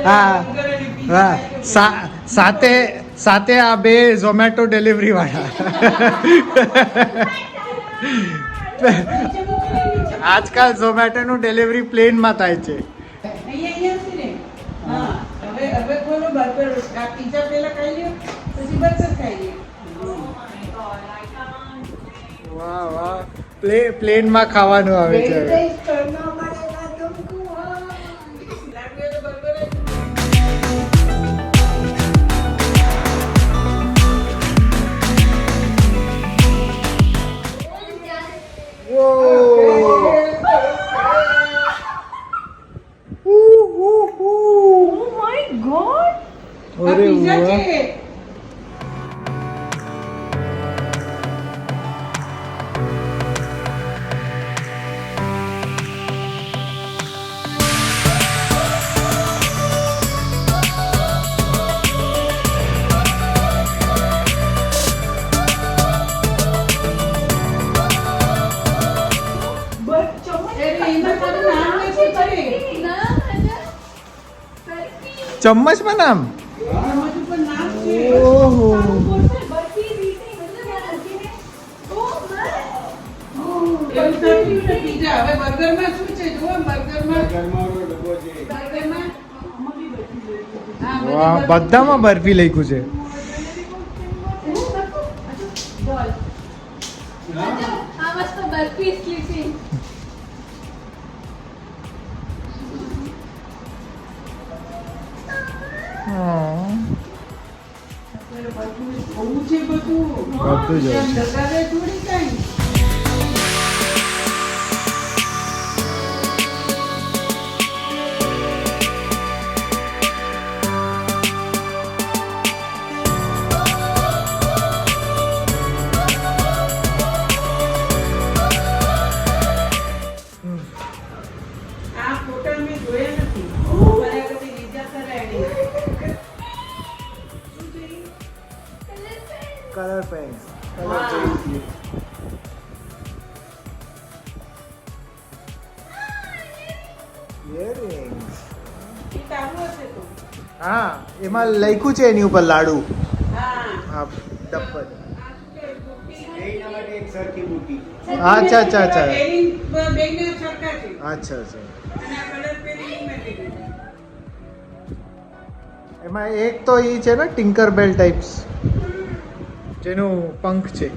હા સાથે સાથે આ બે ઝોમેટો ડિલિવરી વાળા આજકાલ ઝોમેટો નું ડિલિવરી પ્લેનમાં થાય છે. વાહ વાહ પ્લેનમાં ખાવાનું આવે છે. અરે વાહ. ચમ્મચમાં નામ ઓહો વાહ બધામાં બરફી લખ્યું છે. બધું જ કલર પેન્સ ઇયરિંગ્સ હા એમાં લખ્યું છે એની ઉપર લાડુ હા ડબ્બલ અચ્છા અચ્છા અચ્છા અચ્છા અચ્છા એમાં એક તો એ છે ને ટિંકર બેલ ટાઈપ્સ જેનું પંખ છે